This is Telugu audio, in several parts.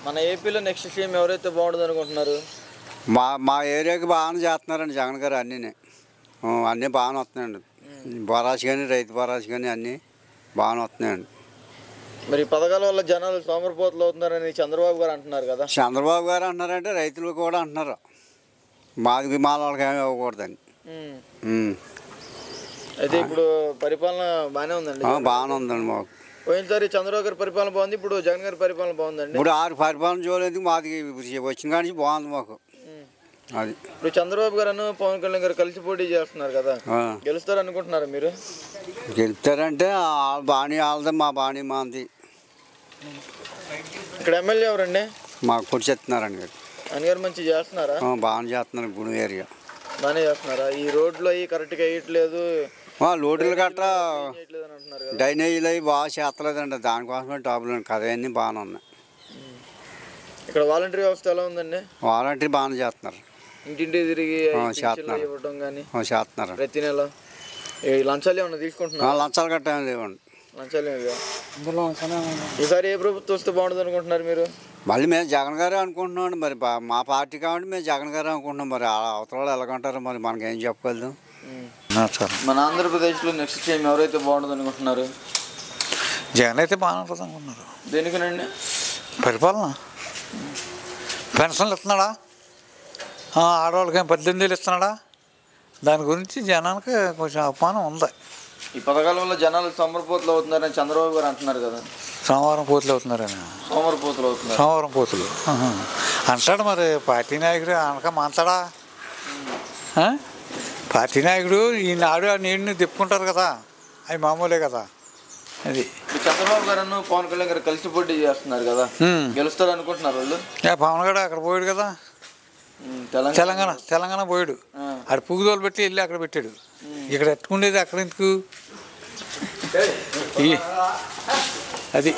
మన ఏపీలో నెక్స్ట్ సీఎం ఎవరైతే బాగుంటుంది అనుకుంటున్నారు? మా ఏరియాకి బాగానే చేస్తున్నారండి జగన్ గారు. అన్నీ బాగానే వస్తున్నాయండి. భరోసా కానీ రైతు భరోసా కానీ అన్నీ బాగానే వస్తున్నాయండి. మరి పథకాల వల్ల జనాలు సోమరిపోతులు అవుతున్నారని చంద్రబాబు గారు అంటున్నారు కదా. చంద్రబాబు గారు అంటున్నారంటే రైతులు కూడా అంటున్నారు మాది మాల వాళ్ళకి ఏమి ఇవ్వకూడదని. అయితే ఇప్పుడు పరిపాలన బాగానే ఉందండి. బాగానే ఉందండి. మాకు పోయినసారి చంద్రబాబు గారి పరిపాలన బాగుంది, ఇప్పుడు జగన్ గారి పరిపాలన బాగుందండి. ఇప్పుడు 6 పరిపాలన చూడలేదు, మాది వచ్చిన కానీ బాగుంది మాకు. అది ఇప్పుడు చంద్రబాబు గారు పవన్ కళ్యాణ్ గారు కలిసి పోటీ చేస్తున్నారు కదా, గెలుస్తారు అనుకుంటున్నారా మీరు? గెలుస్తారంటే బాణి వాళ్ళది, మా బాణి మాది. ఇక్కడ ఎమ్మెల్యే ఎవరండి? మాకు పొడి చెప్తున్నారండి గారు. ఆయన గారు మంచిగా చేస్తున్నారా? బాగానే చేస్తున్నారు. గుడి ఏరియా బాగానే చేస్తున్నారా? ఈ రోడ్లు అవి కరెక్ట్గా వేయట్లేదు, లోడ్లు గట్రా డ్రైనేజీలు అవి బాగా చేస్తలేదండి. దానికోసమే టాపులు కదా అన్నీ బాగానే ఉన్నాయి. ఇక్కడ వాలంటీర్ వ్యవస్థ ఎలా ఉందండి? వాలంటీర్ బాగానే చేస్తున్నారు. ఇంటింటి తిరిగి ఇవ్వడం కానీ చేస్తున్నారు. ప్రతి నెల లంచాలు ఏమన్నా తీసుకుంటున్నారు? లంచాలు గట్రా ఏమి లేవండి. లంచాలు ఏమి లేవు. ఈసారి ఏ ప్రభుత్వం వస్తే బాగుంటుంది అనుకుంటున్నారు మీరు? మళ్ళీ మేము జగన్ గారే అనుకుంటున్నాం. మరి మా పార్టీ కాబట్టి మేము జగన్ గారే అనుకుంటున్నాం. మరి అవతల వాళ్ళు ఎలాగంటారో మరి మనకేం చెప్పగలదు. మన ఆంధ్రప్రదేశ్లో నెక్స్ట్ సీఎం ఎవరైతే బాగుంటుంది అనుకుంటున్నారు? జగన్ అయితే బాగానే ఉంటుంది అనుకుంటున్నారు. దేనికనండి? పరిపాలన, పెన్షన్లు ఇస్తున్నాడా, ఆడవాళ్ళకి 18,000 ఇస్తున్నాడా, దాని గురించి జనానికి కొంచెం అపమానం ఉంది. ఈ పథకాల వల్ల జనాలు సోమరిపోతులు అవుతున్నారని చంద్రబాబు గారు అంటున్నారు కదా. సోమవారం పోతులు అవుతున్నారని. సోమరిపోతులు అవుతున్నారు. సోమవారం పోతులు అంటాడు. మరి పార్టీ నాయకుడు అనక మాట్లాడా? పార్టీ నాయకుడు ఈనాడు నీడిని తిప్పుకుంటారు కదా, అవి మామూలే కదా. అది చంద్రబాబు గారు పవన్ కళ్యాణ్ గారు కలిసి పోటీ చేస్తున్నారు కదా, గెలుస్తారు అనుకుంటున్నారు వాళ్ళు? పవన్ గారు అక్కడ పోయాడు కదా, తెలంగాణ పోయాడు. ఆడు పువ్వుదోలు పెట్టి వెళ్ళి అక్కడ పెట్టాడు. ఇక్కడ ఎట్టుకుండేది అక్కడ ఎందుకు? అది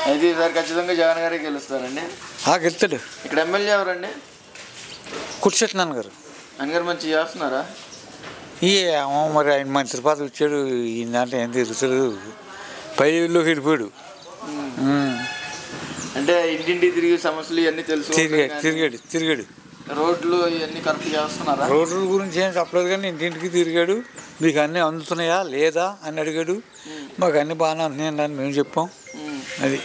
అయితే ఈసారి ఖచ్చితంగా జగన్ గారే గెలుస్తారండి. గెలుతాడు. ఇక్కడ ఎమ్మెల్యే ఎవరండి? కుర్చెట్నాన్ గారు. ఆయన గారు మంచిగా చేస్తున్నారా? ఏమో మరి ఆయన మంత్రి పదవి ఇచ్చాడు. ఈ దాంట్లో ఏం తిరుగుతాడు, పైలోకి వెళ్ళిపోయాడు. అంటే ఇంటింటి తిరిగి సమస్యలు ఇవన్నీ తెలుసు. తిరిగాడు. రోడ్లు ఇవన్నీ కరెక్ట్ చేస్తున్నారా? రోడ్ల గురించి ఏం చెప్పలేదు కానీ ఇంటింటికి తిరిగాడు. మీకు అన్నీ అందుతున్నాయా లేదా అని అడిగాడు. మాకు అన్నీ బాగానే అందుతున్నాయండి అని మేము చెప్పాం. అది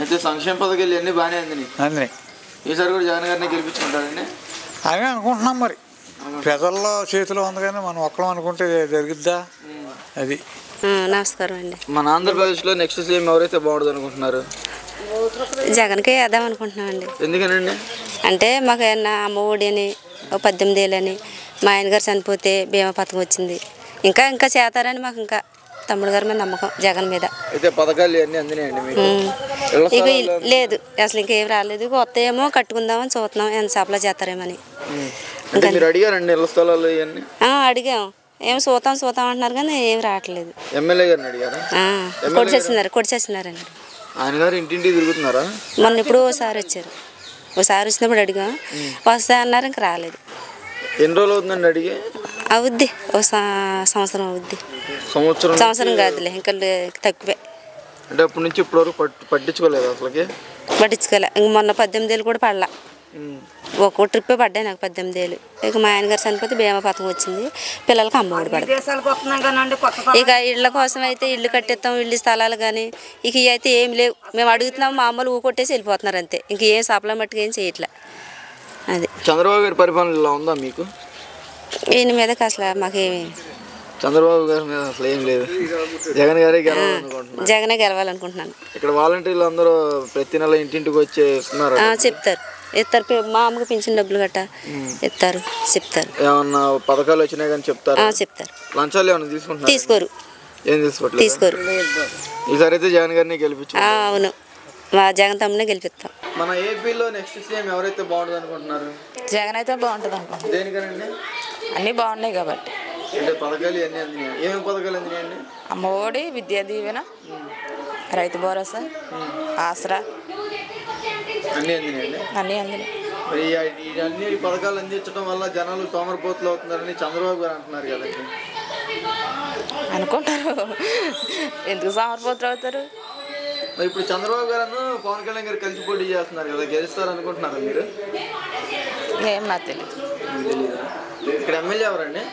అయితే సంక్షేమ పథకాలు ఇవన్నీ బాగానే అందినాయి. ఈసారి కూడా జగన్ గారిని గెలిపించుకుంటారండి అవే అనుకుంటున్నాం. మరి ప్రజల్లో చేతిలో ఉంది కానీ మనం ఒక్కడం అనుకుంటే జరుగుద్దా? అది. నమస్కారం అండి. మన ఆంధ్రప్రదేశ్లో నెక్స్ట్ సీఎం ఎవరైతే బాగుంటుంది అనుకుంటున్నారు? జగన్కే వేద్దాం అనుకుంటున్నామండి. ఎందుకనండి? అంటే మాకు ఏమన్నా అమ్మ ఒడి అని 18,000 అని, మా ఆయన గారు చనిపోతే బీమా పథకం వచ్చింది. ఇంకా చేస్తారని మాకు ఇంకా తమ్ముడు గారి మీద నమ్మకం జగన్ మీద. అయితే పథకాలు ఇవన్నీ అందినాయండి మీకు? ఇక లేదు, అసలు ఇంకేం రాలేదు. కొత్త ఏమో కట్టుకుందామని చూస్తున్నాం, ఎంత సప్లై చేస్తారేమని. అడిగారండి ఇళ్ల స్థలాలు ఇవన్నీ? అడిగాం. ఏమో చూద్దాం అంటున్నారు కానీ ఏం రావట్లేదు. ఎమ్మెల్యే గారిని అడిగారా? కొట్టేస్తున్నారండి. ఆయన గారు ఇంటింటి తిరుగుతున్నారా? మొన్న ఇప్పుడు ఓసారి వచ్చారు. ఓసారి వచ్చినప్పుడు అడిగాం, వస్తా అన్నారు, ఇంకా రాలేదు. ఎన్ని రోజులు అవుతుందండి అడిగి? అవుద్ది, ఒక సంవత్సరం అవుద్ది. సంవత్సరం కాదులే, ఇంకా తక్కువే. అంటే అప్పటి నుంచి ఇప్పటి వరకు పట్టించుకోలేదు అసలుకి? పట్టించుకోలే. ఇంక మొన్న 18,000 కూడా పడలా. ఒక్కో ట్రిప్పే పడ్డాయి నాకు 18,000. ఇక మా ఆయన గారు చనిపోతే బీమా పథకం వచ్చింది, పిల్లలకి అమ్మఒడి పడదు. ఇక ఇళ్ళ కోసం అయితే ఇల్లు కట్టిస్తాం, ఇల్లు స్థలాలు కానీ ఇక ఇవి అయితే ఏం లేవు. మేము అడుగుతున్నాం, మా అమ్మలు ఊకొట్టేసి వెళ్ళిపోతున్నారు అంతే. ఇంక ఏం సప్లై మట్టుకు ఏం చేయట్లే. అది చంద్రబాబు గారి పరిపాలన ఇలా ఉందా మీకు? ఈయన మీదకి అసలు మాకేమి, చంద్రబాబు గారి మీద అసలు ఏం లేదు, జగన్ గారే జగనే గెలవాలనుకుంటున్నాను. ఇక్కడ వాలంటీర్లు అందరూ ప్రతి నెల ఇంటింటికి వచ్చి ఇస్తున్నారు, ఇస్తారు. మా అమ్మకి పింఛన్ డబ్బులు గట్టా ఇస్తారు, చెప్తారు. ఏమన్నా పథకాలు వచ్చినాయి కానీ చెప్తారు. లంచాలు ఏమన్నా తీసుకుంటారు? తీసుకోరు. ఏం తీసుకోరు. ఈసారి అయితే జగన్ గారిని గెలిపించు. అవును, మా జగన్ తమ్మునే గెలిపిస్తాం. మన ఏపీలో నెక్స్ట్ సీఎం ఎవరైతే బాగుంటుంది అనుకుంటున్నారు? జగన్ అయితే బాగుంటుంది అనుకుంటున్నాను. దేనికనండి? అన్నీ బాగున్నాయి కాబట్టి. అంటే పథకాలు ఇవన్నీ అందినాయి. ఏమేమి పథకాలు అందినాయండి? అమ్మ ఒడి, విద్యా దీవెన, రైతు భరోసా, ఆసరా అన్నీ అందినాయండి. అన్నీ అందినాయి. మరి అన్ని పథకాలు అందించడం వల్ల జనాలు సోమరిపోతులు అవుతున్నారని చంద్రబాబు గారు అంటున్నారు కదండి. అనుకుంటారు. ఎందుకు సోమరిపోతులు అవుతారు? మరి ఇప్పుడు చంద్రబాబు గారు పవన్ కళ్యాణ్ గారు కలిసి పోటీ చేస్తున్నారు కదా, గెలుస్తారు అనుకుంటున్నారా మీరు? ఏం నాకు తెలియదు. తెలీదా? ఇక్కడ ఎమ్మెల్యే ఎవరండి?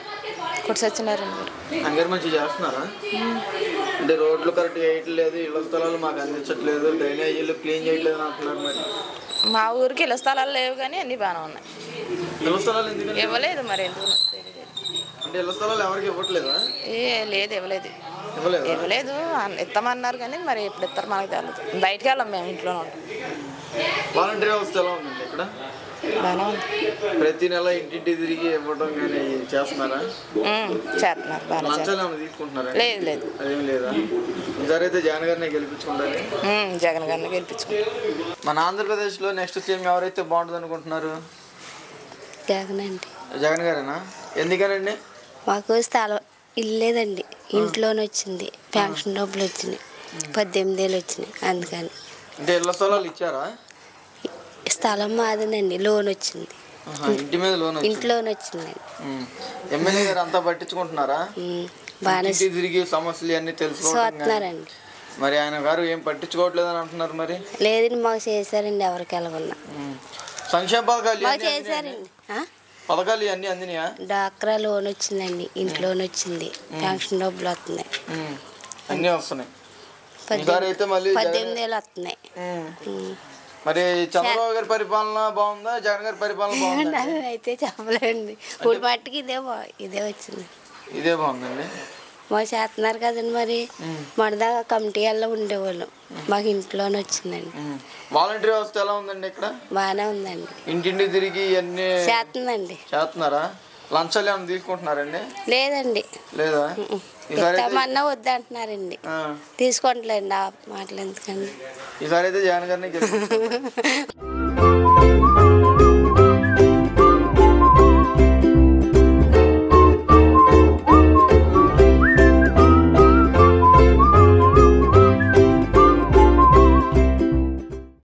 కొట్టి సత్యనారాయణ గారు. ఆయన గారు మంచిగా చేస్తున్నారా? అంటే రోడ్లు కరెక్ట్గా వేయట్లేదు, ఇళ్ల స్థలాలు మాకు అందించట్లేదు, డ్రైనేజీలు క్లీన్ చేయట్లేదు అని అంటున్నారు. మరి మా ఊరికి ఇళ్ళ స్థలాలు లేవు కానీ అన్నీ బాగానే ఉన్నాయి. ఇళ్ల స్థలాలు ఎందుకంటే ఇవ్వలేదు మరి ఎందుకు తెలియదు. అంటే ఇళ్ల స్థలాలు ఎవరికి ఇవ్వట్లేదా? లేదు ఇవ్వలేదు. ఇవ్వలేదు. ఇవ్వలేదు ఇస్తామన్నారు కానీ మరి ఎప్పుడు ఇస్తారు మనకు తెలియదు. బయటికి వెళ్ళాం మేము ఇంట్లోనే ఉంటాం. వాలంటీర్ వ్యవస్థ ఎలా ఉందండి ఇక్కడ? బాగానే ఉంది. ప్రతి నెల ఇంటింటి తిరిగి ఇవ్వడం కానీ చేస్తున్నారా? చేస్తున్నారు బాగా. లంచాలు ఏమైనా తీసుకుంటున్నారా? లేదు లేదు. అదేం లేదా? ఈసారి అయితే జగన్ గారిని గెలిపించుకుంటారు. జగన్ గారిని గెలిపించుకుంటారు. మన ఆంధ్రప్రదేశ్లో నెక్స్ట్ సీఎం ఎవరైతే బాగుంటుంది అనుకుంటున్నారు? జగన్ అండి. జగన్ గారేనా? ఎందుకనండి? మాకు స్థలం ఇల్లు లేదండి, ఇంట్లోనే వచ్చింది. పెన్షన్ డబ్బులు వచ్చినాయి, 18 ఏళ్ళు వచ్చినాయి. అందుకని అంటే ఇళ్ల స్థలాలు ఇచ్చారా? స్థలం మాదేనండి, లోన్ వచ్చింది. ఇంటి మీద లోన్ ఇంట్లోనే వచ్చిందండి. ఎమ్మెల్యే గారు అంతా పట్టించుకుంటున్నారా? బాగానే తిరిగి సమస్యలు అన్ని చూస్తున్నారండి. మరి ఆయన గారు ఏం పట్టించుకోవట్లేదు అని అంటున్నారు. మరి లేదండి, మాకు చేశారండి. ఎవరికి వెళ్ళకున్నా సంక్షేమ పథకాలు మాకు చేశారండి. పథకాలు ఇవన్నీ అందినాయా? డాక్రా లోన్ వచ్చిందండి, ఇంట్లోనే వచ్చింది. పెన్షన్ డబ్బులు వస్తున్నాయి, అన్నీ వస్తున్నాయి. అయితే మళ్ళీ 18 ఏళ్ళు వస్తున్నాయి. మరి చంద్రబాబు గారి పరిపాలన బాగుందా, జగన్ గారి పరిపాలన బాగుందా? అయితే చెప్పలేండి. ఇప్పుడు మట్టికి ఇదే వచ్చింది. ఇదే బాగుందండి. మాకు చేస్తున్నారు కదండి. మరి మొదటిదాకా కమిటీ వల్ల ఉండేవాళ్ళం, మాకు ఇంట్లోనే వచ్చిందండి. వాలంటీర్ వ్యవస్థ ఎలా ఉందండి ఇక్కడ? బాగానే ఉందండి. ఇంటింటి తిరిగి అన్ని చేస్తుందండి. చేస్తున్నారా? లంచాలు ఏమైనా తీసుకుంటున్నారండి? లేదండి. లేదా? ఇస్తామన్నా వద్దంటున్నారండి. తీసుకోవట్లేండి. ఆ మాటలు ఎందుకండి? ఈసారి అయితే జగన్ గారిని